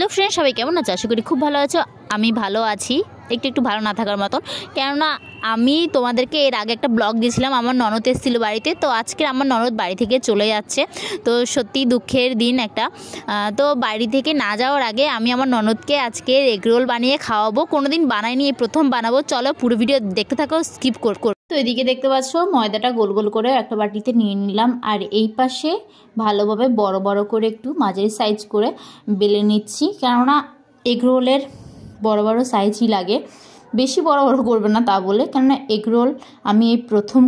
Hello friend, সবাই কেমন আছো? আশা করি খুব ভালো আছো। আমি ভালো আছি, একটু ভালো না থাকার মতন, কেননা আমি তোমাদেরকে এর আগে একটা ব্লগ দিয়েছিলাম। আমার ননদ এসেছিলো বাড়িতে, তো আজকে আমার ননদ বাড়ি থেকে চলে যাচ্ছে। তো সত্যি দুঃখের দিন একটা। তো বাড়ি থেকে না যাওয়ার আগে আমি আমার ননদকে আজকে এগরোল বানিয়ে খাওয়াবো। কোনো দিন বানাইনি, এই প্রথম বানাবো। চলো পুরো ভিডিও দেখতে থাকো, স্কিপ কর। তো এদিকে দেখতে পাচ্ছ ময়দাটা গোল গোল করে একটা বাটিতে নিয়ে নিলাম, আর এই পাশে ভালোভাবে বড় বড় করে একটু মাঝারি সাইজ করে বেলে নিচ্ছি, কেননা এগরোলের বড় বড় সাইজই লাগে, বেশি বড় বড় করবে না তা বলে। কেননা এগরোল আমি এই প্রথম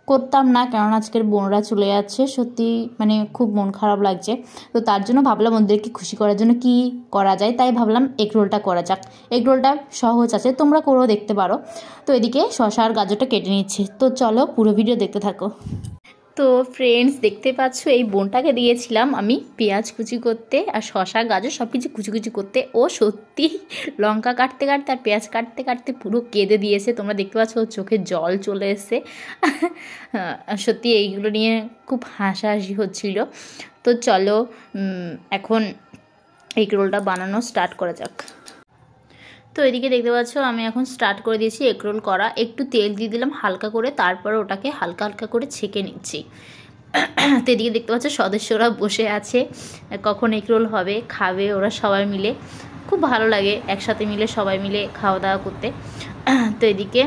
করতাম না, কেননা আজকের বোনরা চলে যাচ্ছে। সত্যি মানে খুব মন খারাপ লাগছে। তো তার জন্য ভাবলাম ওদেরকে খুশি করার জন্য কি করা যায়, তাই ভাবলাম এগরোলটা করা যাক। এগরোলটা সহজ আছে, তোমরা করেও দেখতে পারো। তো এদিকে শসা আর গাজরটা কেটে নিচ্ছে। তো চলো পুরো ভিডিও দেখতে থাকো। তো ফ্রেন্ডস, দেখতে পাচ্ছ এই বোনটাকে দিয়েছিলাম আমি পেঁয়াজ কুচি করতে আর শসা গাজর সব কিছু কুচি কুচি করতে। ও সত্যি লঙ্কা কাটতে কাটতে আর পেঁয়াজ কাটতে কাটতে পুরো কেঁদে দিয়েছে। তোমরা দেখতে পাচ্ছ ওর চোখে জল চলে এসছে। সত্যি এইগুলো নিয়ে খুব হাসাহাসি হচ্ছিল। তো চলো এখন এগরোলটা বানানো স্টার্ট করা যাক। তো এদিকে দেখতে পাচ্ছ আমি এখন স্টার্ট করে দিয়েছি এগরোল করা। একটু তেল দিয়ে দিলাম হালকা করে, তারপরে ওটাকে হালকা হালকা করে ছেঁকে নিচ্ছি। তো এদিকে দেখতে পাচ্ছ সদস্যরা বসে আছে, কখন এগরোল হবে খাবে ওরা সবাই মিলে। খুব ভালো লাগে একসাথে মিলে সবাই মিলে খাওয়া দাওয়া করতে। তো এদিকে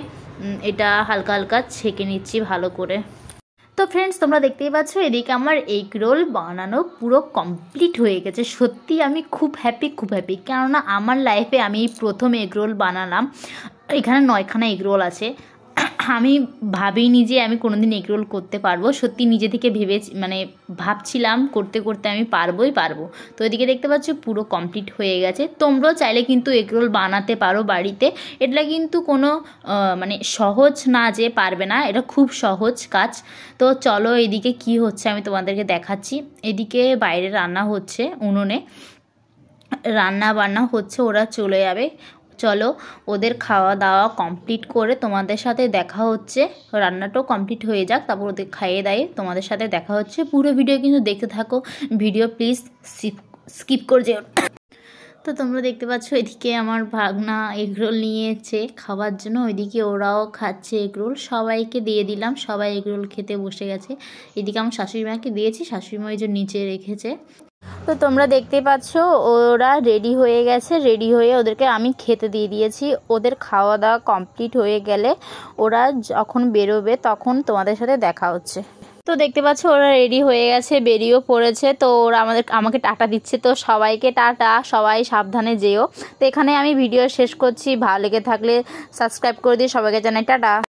এটা হালকা হালকা ছেঁকে নিচ্ছি ভালো করে। তো ফ্রেন্ডস, তোমরা দেখতেই পাচ্ছ এদিকে আমার এগরোল বানানো পুরো কমপ্লিট হয়ে গেছে। সত্যি আমি খুব হ্যাপি কেননা আমার লাইফে আমি প্রথম এগরোল বানালাম। এখানে 9খানা এগরোল আছে। আমি ভাবিনি যে আমি কোনোদিন এগরোল করতে পারবো। সত্যি নিজে থেকে ভাবছিলাম করতে করতে আমি পারবো। তো এদিকে দেখতে পাচ্ছ পুরো কমপ্লিট হয়ে গেছে। তোমরাও চাইলে কিন্তু এগরোল বানাতে পারো বাড়িতে। এটা কিন্তু কোনো সহজ না যে পারবে না, এটা খুব সহজ কাজ। তো চলো এদিকে কি হচ্ছে আমি তোমাদেরকে দেখাচ্ছি। এদিকে বাইরে রান্না হচ্ছে, উনুনে রান্না বান্না হচ্ছে, ওরা চলে যাবে। চলো ওদের খাওয়া দাওয়া কমপ্লিট করে তোমাদের সাথে দেখা হচ্ছে। রান্নাটাও কমপ্লিট হয়ে যাক, তারপর ওদের খাইয়ে দায়ে তোমাদের সাথে দেখা হচ্ছে। পুরো ভিডিও কিন্তু দেখতে থাকো, ভিডিও প্লিজ স্কিপ করে যেও। তো তোমরা দেখতে পাচ্ছ এদিকে আমার ভাগনা এগরোল নিয়েছে খাওয়ার জন্য, ওইদিকে ওরাও খাচ্ছে এগরোল। সবাইকে দিয়ে দিলাম, সবাই এগরোল খেতে বসে গেছে। এদিকে আমার শাশুড়ি মাকে দিয়েছি, শাশুড়ি মা এই যে নিচে রেখেছে। তো তোমরা দেখতে পাচ্ছ ওরা রেডি হয়ে গেছে, রেডি হয়ে ওদেরকে আমি খেতে দিয়ে দিয়েছি। ওদের খাওয়া দাওয়া কমপ্লিট হয়ে গেলে ওরা যখন বেরোবে তখন তোমাদের সাথে দেখা হচ্ছে। তো দেখতে পাচ্ছ ওরা রেডি হয়ে গেছে, বেরিয়েও পড়েছে। তো ওরা আমাকে টাটা দিচ্ছে। তো সবাইকে টাটা, সবাই সাবধানে যেও। তো এখানে আমি ভিডিও শেষ করছি। ভালো লেগে থাকলে সাবস্ক্রাইব করে দিয়ে সবাইকে জানাই টাটা।